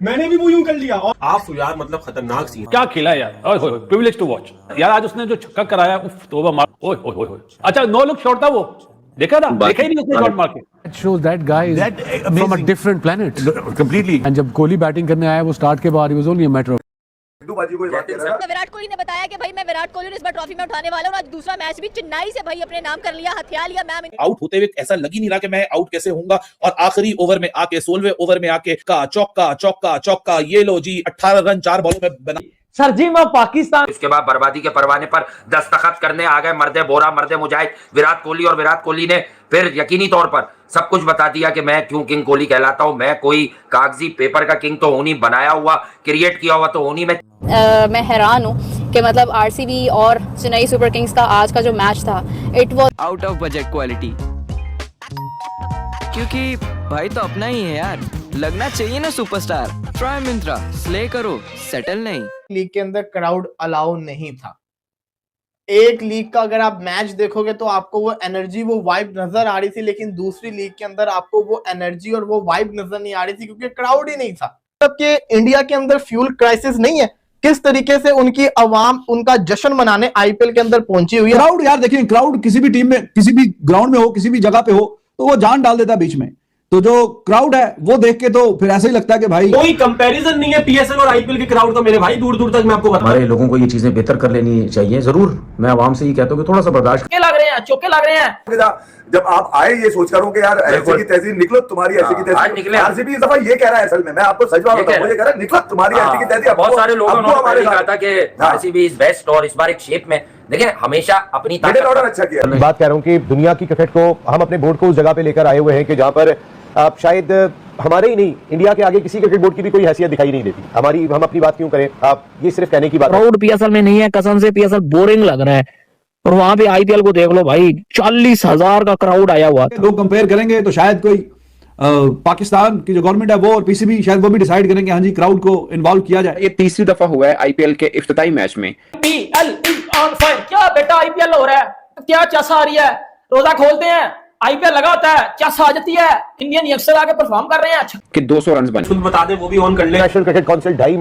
मैंने भी वो यूं कर लिया। और आप यार मतलब खतरनाक सी क्या खेला यार, प्रिविलेज टू वॉच यार। आज उसने जो छक्का कराया, उफ तौबा मार, ओए ओए ओए। अच्छा, नो लुक शॉट था वो, देखा था? देखा ही नहीं उसने शॉट मार के। It shows that guy is from a different planet. completely. And जब कोहली बैटिंग करने आया वो स्टार्ट के बाद he was only a matter of Virat Kohli ने बताया कि भाई मैं विराट कोहली इस बार ट्रॉफी में उठाने वाला हूं। आज दूसरा मैच भी चेन्नई से भाई अपने नाम कर लिया, हथिया लिया। मैम आउट होते हुए ऐसा लग ही नहीं रहा कि मैं आउट कैसे होऊंगा, और आखिरी ओवर में आके 16वें ओवर में आके का चौका चौका चौका, ये लो जी 18 रन 4 बॉलों में बना। सर जी मैं पाकिस्तान। इसके बाद बर्बादी के परवाने पर दस्तखत करने आ गए मर्दे बोरा मर्दे मुजाहिद विराट कोहली, और विराट कोहली ने फिर यकीनी तौर पर सब कुछ बता दिया कि मैं क्यों किंग कोहली कहलाता हूं। मैं कोई कागजी पेपर का किंग तो हूं नहीं, बनाया हुआ क्रिएट किया हुआ तो हूं नहीं। मैं हैरान हूं कि मतलब आरसीबी और चेन्नई सुपर किंग्स का आज का जो मैच था, it was out of budget quality, क्योंकि भाई तो अपना ही है यार, लगना चाहिए ना सुपरस्टार। ट्राई मिंत्रा, स्ले करो, सेटल नहीं। लीग के अंदर क्राउड अलाउ नहीं था। एक लीग का अगर आप मैच देखोगे तो आपको वो एनर्जी, वो वाइब नजर आ रही थी, लेकिन दूसरी लीग के अंदर आपको वो एनर्जी और वो वाइब नजर नहीं आ रही थी क्योंकि क्राउड ही नहीं था। तब के इंडिया के अंदर फ्यूल क्राइसिस नहीं है, किस तरीके से उनकी आवाम उनका जश्न मनाने आईपीएल के अंदर पहुंची हुई है। क्राउड यार देखिए, क्राउड किसी भी टीम में, किसी भी ग्राउंड में हो, किसी भी जगह पे हो, तो वो जान डाल देता है बीच में। तो जो क्राउड है वो देख के तो फिर ऐसा ही लगता है कि भाई कोई कंपैरिजन नहीं है पीएसएल और आईपीएल के क्राउड का मेरे भाई, दूर दूर तक। मैं आपको बता, हमारे लोगों को ये चीजें बेहतर कर लेनी चाहिए। जरूर मैं आवाम से ये कहता हूँ कि थोड़ा सा बर्दाश्त। चौके लग रहे हैं, चौके लग रहे हैं। जब आप आए ये सोच कर कि यार ऐसे की तहसील निकलो, तुम्हारी ऐसे की तहसील। आरसीबी इस दफा ये कह रहा है, असल में मैं आपको सच बात बताऊं, मुझे कह रहा है निकलो तुम्हारी ऐसे की तहसील। बहुत सारे लोगों ने हमारे कहा था कि आरसीबी इज बेस्ट, और इस बार एक शेप में देखिए हमेशा अपनी ताकत ऑर्डर अच्छा किया। मैं बात कर रहा हूँ कि दुनिया की क्रिकेट को हम अपने बोर्ड को उस जगह पे लेकर आए हुए हैं कि जहाँ पर आप शायद हमारे ही नहीं, इंडिया के आगे किसी क्रिकेट बोर्ड की भी कोई हैसियत दिखाई नहीं देती हमारी। हम अपनी बात क्यों करें, आप ये सिर्फ कहने की बात। क्राउड पीएसएल में नहीं है, कसम से पीएसएल बोरिंग लग रहा है। और वहां पे आईपीएल को देख लो भाई, 40,000 का क्राउड आया हुआ। लोग कंपेयर करेंगे तो शायद कोई पाकिस्तान की जो गवर्नमेंट है वो और पीसीबी शायद वो भी डिसाइड करेंगे हाँ जी क्राउड को इन्वॉल्व किया जाए। ये तीसरी दफा हुआ है आईपीएल के इफ्तिताई मैच में। IPL is on fire. क्या बेटा आईपीएल हो रहा है, क्या चस आ रही है। रोजा खोलते हैं, आईपीएल लगा होता है, चस आ जाती है, इंडियन यंगस्टर आके परफॉर्म कर रहे हैं कि 200 रन बने। खुद बता दे, वो भी ऑन कर ले। नेशनल क्रिकेट काउंसिल ढाई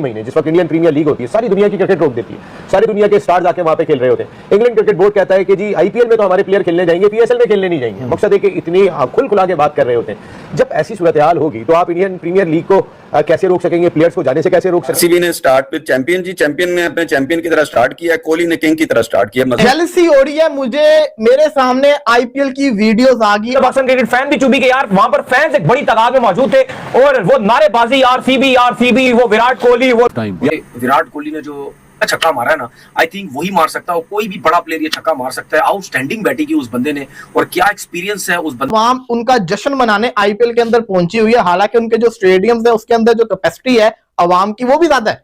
महीने जिस वक्त इंडियन प्रीमियर लीग होती है, सारी दुनिया की क्रिकेट रोक देती है। सारी दुनिया के स्टार्स आके वहां पे खेल रहे होते हैं। इंग्लैंड क्रिकेट बोर्ड कहता है कि जी आईपीएल में तो हमारे प्लेयर खेलने जाएंगे, पीएसएल में खेलने नहीं जाएंगे। मकसद है कि इतनी खुल खुला के बात कर रहे होते हैं। जब ऐसी सूरत हाल होगी तो आप इंडियन प्रीमियर लीग को कैसे रोक सकेंगे, प्लेयर्स को जाने से कैसे रोक सकेंगे। आरसीबी ने स्टार्ट विद चैंपियन जी, चैंपियन ने अपने चैंपियन की तरह स्टार्ट किया, कोहली ने किंग की तरह स्टार्ट किया। जेलसी हो रही है मुझे, मेरे सामने आईपीएल की वीडियोस आ गई। पाकिस्तान क्रिकेट फैन भी चुभी के यार, वहां पर फैंस एक बड़ी तादाद में मौजूद थे और वो नारेबाजी आरसीबी, वो विराट कोहली, वो विराट कोहली ने जो छक्का मारा है ना, आई थिंक वही मार सकता है, कोई भी बड़ा प्लेयर ये छक्का मार सकता है। आउटस्टैंडिंग बैटिंग की उस बंदे ने, और क्या एक्सपीरियंस है उस बंदे। आवाम उनका जश्न मनाने आईपीएल के अंदर पहुंची हुई है, हालांकि उनके जो स्टेडियम्स है उसके अंदर जो कैपेसिटी है अवाम की वो भी ज्यादा है।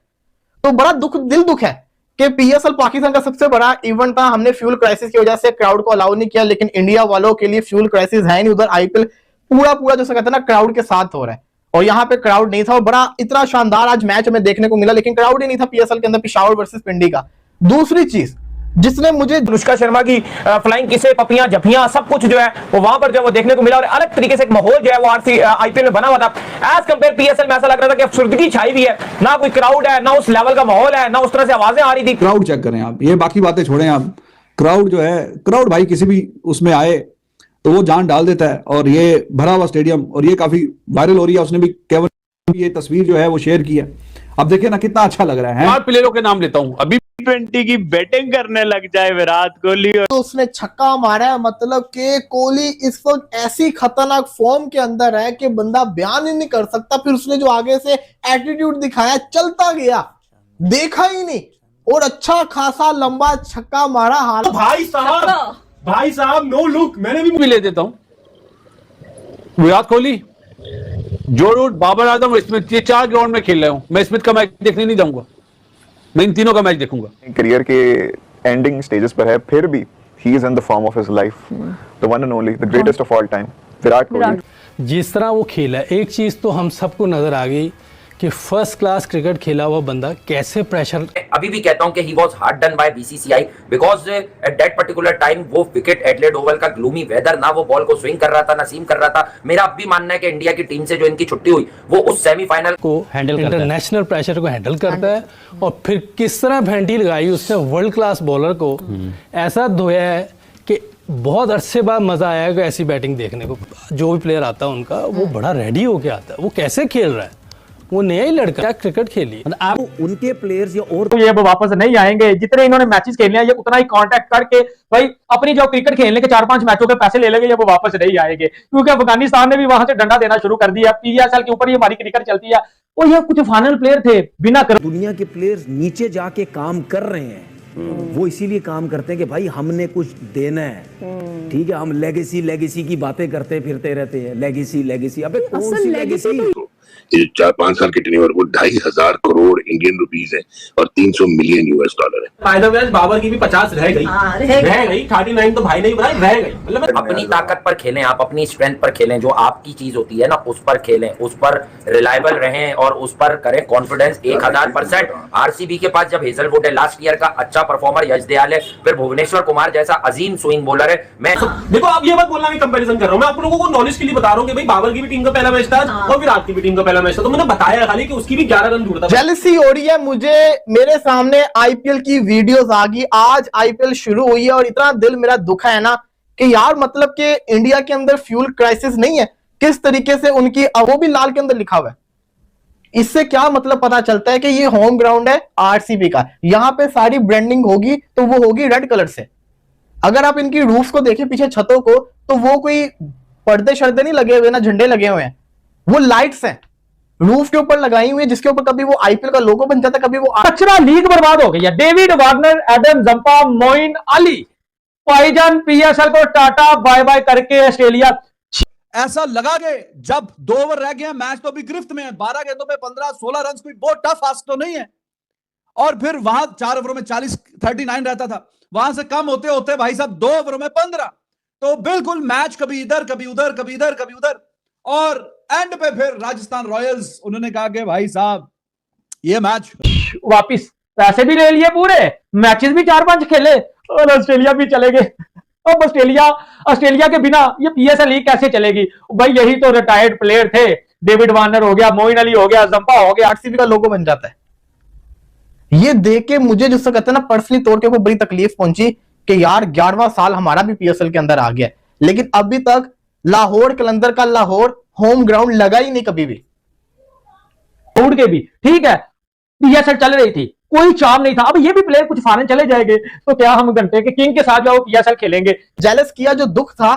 तो बड़ा दुख है कि पीएसएल पाकिस्तान का सबसे बड़ा इवेंट था, हमने फ्यूल क्राइसिस की वजह से क्राउड को अलाउ नहीं किया, लेकिन इंडिया वालों के लिए फ्यूल क्राइसिस है नहीं। उधर आईपीएल पूरा जो कहते हैं ना क्राउड के साथ हो रहा है, और यहाँ पे क्राउड नहीं था। और बड़ा इतना शानदार आज मैच हमें देखने को मिला, लेकिन क्राउड ही नहीं था पीएसएल के अंदर, पेशावर वर्सेस पिंडी का। दूसरी चीज जिसने मुझे अनुष्का शर्मा की फ्लाइंग किसे, पपियां झपियां, सब कुछ जो है वो वहां पर जो वो देखने को मिला, और अलग तरीके से एक माहौल जो है वो आईपीएल में बना हुआ था। एज कंपेयर पीएसएल में ऐसा लग रहा था कि अफसुर्दगी छाई हुई है, ना कोई क्राउड है, ना उस लेवल का माहौल है, ना उस तरह से आवाजें आ रही थी। क्राउड चेक करें आप, ये बाकी बातें छोड़ें आप। क्राउड जो है, क्राउड भाई किसी भी उसमें आए तो वो जान डाल देता है। और ये भरा हुआ स्टेडियम, और ये काफी वायरल हो रही है। उसने भी केवल ये तस्वीर जो है वो शेयर की है। अब देखिए ना कितना अच्छा लग रहा है। 4 प्लेयरों के नाम लेता हूं, अभी T20 की बैटिंग करने लग जाए विराट कोहली, तो उसने छक्का मारा है। मतलब कि कोहली इस वक्त ऐसी खतरनाक फॉर्म के अंदर है कि बंदा बयान ही नहीं कर सकता। फिर उसने जो आगे से एटीट्यूड दिखाया, चलता गया, देखा ही नहीं, और अच्छा खासा लंबा छक्का मारा। हाल भाई साहब नो लुक, मैंने भी ले देता हूं। विराट कोहली, जो रूट, बाबर आजम और स्मिथ, ये 4 ग्राउंड में खेल रहे हूं। मैं स्मिथ का मैच देखने नहीं जाऊंगा, मैं इन तीनों का मैच देखूंगा। करियर के एंडिंग स्टेजेस पर है, फिर भी he is in the form of his life, the one and only, the greatest of all time, Virat Kohli. जिस तरह वो खेला, एक चीज तो हम सबको नजर आ गई कि फर्स्ट क्लास क्रिकेट खेला हुआ बंदा कैसे प्रेशर। अभी भी कहता हूं कि he was hard done by BCCI because at that particular time वो विकेट एडलेड ओवल का ग्लूमी वेदर, ना वो बॉल को स्विंग कर रहा था ना सीम कर रहा था। मेरा अब भी मानना है कि इंडिया की टीम से जो इनकी छुट्टी हुई वो उस सेमीफाइनल को हैंडल करता है, इंटरनेशनल प्रेशर को हैंडल करता है, और फिर किस तरह भेंटी लगाई उसने वर्ल्ड क्लास बॉलर को, ऐसा धोया है कि बहुत अरसे बाद मजा आया कि ऐसी बैटिंग देखने को। जो भी प्लेयर आता है उनका वो बड़ा रेडी होके आता है, वो कैसे खेल रहा है, वो नया ही लड़का क्या क्रिकेट खेली। आप उनके प्लेयर्स या और तो ये वापस नहीं आएंगे, जितने इन्होंने मैचेस खेलने हैं ये उतना ही कांटेक्ट करके भाई अपनी जो क्रिकेट खेलने के 4-5 मैचों के पैसे ले लेंगे, ये वो वापस नहीं आएंगे, क्योंकि अफगानिस्तान ने भी वहां से डंडा देना शुरू कर दिया। पीएसएल के ऊपर ही हमारी क्रिकेट चलती है, और ये कुछ फाइनल प्लेयर थे बिना दुनिया के प्लेयर्स नीचे जाके काम कर रहे हैं, वो इसीलिए काम करते हैं कि भाई हमने कुछ देना है। ठीक है, हम लेगेसी की बातें करते फिरते रहते हैं, लेगेसी। अबे कौन सी लेगेसी? 4-5 साल की टेन्योर वो 2,500 करोड़ इंडियन रुपीस है और 300 मिलियन यूएस डॉलर है। फायदा मैच बाबर की भी 50 रह गई, रह गई 39 तो भाई नहीं बनाई, रह गई। मतलब अपनी ताकत पर खेलें, आप अपनी स्ट्रेंथ पर खेलें, जो आपकी चीज होती है ना उस पर खेलें, उस पर रिलायबल रहें और उस पर करें कॉन्फिडेंस 1000%। आरसीबी के पास जब हेजलवुड है, लास्ट ईयर का अच्छा परफॉर्मर यश दयाल है, फिर भुवनेश्वर कुमार जैसा अजीम स्विंग बॉलर है। मैं देखो आप ये मत बोलना मैं कंपैरिजन कर रहा हूं, मैं आप लोगों को नॉलेज के लिए बता रहा हूं कि भाई बाबर की भी टीम का पहला मैच था और विराट की भी टीम का पहला मैच था, तो मैंने बताया खाली कि उसकी भी 11 रन ढूंढता। जेलसी हो रही है मुझे, मेरे सामने आईपीएल की वीडियोस आ गई, आज आईपीएल शुरू हुई है और इतना दिल मेरा दुखा है ना कि यार मतलब कि इंडिया के अंदर फ्यूल क्राइसिस नहीं है, किस तरीके से उनकी, वो भी लाल के अंदर लिखा हुआ है। इससे क्या मतलब पता चलता है कि ये होम ग्राउंड है आरसीबी का, यहां पे सारी ब्रांडिंग होगी तो वो होगी रेड कलर से। अगर आप इनकी रूफ को देखें पीछे छतों को, तो वो कोई पर्दे शर्दे नहीं लगे हुए ना झंडे लगे हुए हैं, वो लाइट्स हैं रूफ के ऊपर लगाई हुई है, जिसके ऊपर कभी वो आईपीएल का लोगो बन जाता है, कभी वो कचरा लीग बर्बाद हो गई है। David Warner, Adam Zampa, Moeen Ali, भाईजान पीएसएल को टाटा बाय बाय करके ऑस्ट्रेलिया। ऐसा लगा कि जब 2 ओवर रह गए, मैच तो अभी गिरफ्त में है, 12 गेंदों पे 15-16 रन, कोई बहुत टफ आस्क तो नहीं है। और फिर वहां 4 ओवरों में 39 रहता था, वहां से कम होते होते भाई साहब 2 ओवरों में 15, तो बिल्कुल मैच कभी इधर कभी उधर, कभी इधर कभी उधर। और एंड पे फिर राजस्थान रॉयल्स, उन्होंने कहा कि भाई साहब ये मैच वापिस, पैसे भी ले लिए पूरे, मैचेस भी 4-5 खेले और ऑस्ट्रेलिया भी चले गए। अब ऑस्ट्रेलिया के बिना ये पीएसएल लीग कैसे चलेगी भाई? यही तो रिटायर्ड प्लेयर थे, डेविड वार्नर हो गया, मोइन अली हो गया, जंपा हो गया, आरसीबी का लोगो बन जाता है। ये देख के मुझे जिससे कहते हैं ना पर्सनली तौर के बड़ी तकलीफ पहुंची कि यार 11वां साल हमारा भी पीएसएल के अंदर आ गया, लेकिन अभी तक लाहौर कलंदर का लाहौर होम ग्राउंड लगा ही नहीं कभी भी। उड़ के भी ठीक है, पीएसएल चल रही थी, कोई चार्म नहीं था। अब ये भी प्लेयर कुछ फॉरेन चले जाएंगे तो क्या हम घंटे के किंग के साथ जो पीएसएल खेलेंगे? जेलस किया जो दुख था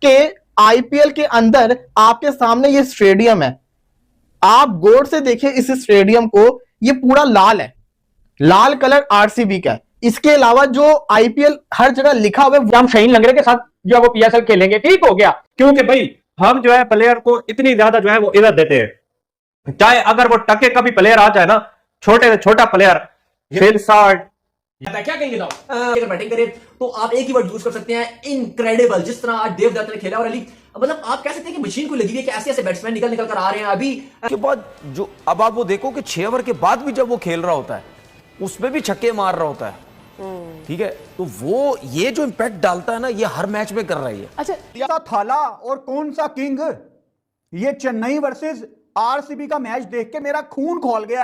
कि आईपीएल के अंदर आपके सामने ये स्टेडियम है, आप गौर से देखिए इस स्टेडियम को, ये पूरा लाल है, लाल कलर आरसीबी का है। इसके अलावा जो आईपीएल हर जगह लिखा हुआ है, हम शहीन लंगरे के साथ जो है वो पीएसएल खेलेंगे, ठीक हो गया, क्योंकि भाई हम जो है प्लेयर को इतनी ज्यादा जो है वो इज्जत देते हैं, चाहे अगर वो टके का भी प्लेयर आ जाए ना, छोटे से छोटा प्लेयर फिल साल्ट। क्या कहेंगे ना अगर बैटिंग करें तो आप एक ही वर्ड यूज कर सकते हैं, इनक्रेडिबल। जिस तरह आज देवदत्त ने खेला, और अली मतलब आप कह सकते हैं कि मशीन को लगी है कि ऐसे ऐसे बैट्समैन निकल कर आ रहे हैं अभी के बाद। जो अब आप वो देखो कि 6 ओवर के बाद भी जब वो खेल रहा होता है उसमें भी छक्के मार रहा होता है, ठीक है, तो वो ये जो इंपैक्ट डालता है ना, ये हर मैच में कर रही है। अच्छा थाला और कौन सा किंग, ये चेन्नई वर्सेस आरसीबी का मैच देख के मेरा खून खौल गया।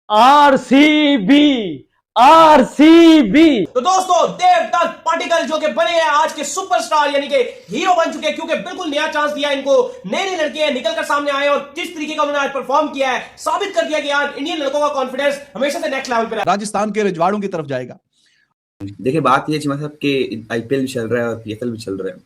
190 आरसीबी। तो दोस्तों देवदत्त पाटिकल जो कि बने हैं आज के सुपरस्टार, यानी कि हीरो बन चुके हैं, क्योंकि बिल्कुल नया चांस दिया इनको, नए लड़के हैं निकल कर सामने आए और किस तरीके का उन्होंने आज परफॉर्म किया है, साबित कर दिया कि यार इंडियन लड़कों का कॉन्फिडेंस हमेशा से नेक्स्ट लेवल पर है। राजस्थान के रजवाड़ों की तरफ जाएगा। देखिए बात ये चीमा साहब कि आईपीएल भी चल रहा है और पीएसएल भी चल रहा है,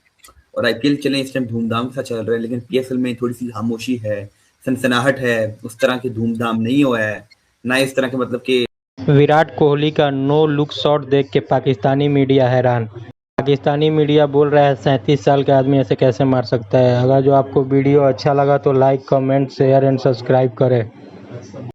और आईपीएल चले इस टाइम धूमधाम के साथ चल रहा है, लेकिन पीएसएल में थोड़ी सी खामोशी है, सनसनाहट है, उस तरह की धूमधाम नहीं हुआ है ना, इस तरह के मतलब कि विराट कोहली का नो लुक शॉट देख के पाकिस्तानी मीडिया हैरान। पाकिस्तानी मीडिया बोल रहा है 37 साल का आदमी ऐसे कैसे मार सकता है। अगर जो आपको वीडियो अच्छा लगा तो like, comment, share and subscribe करें।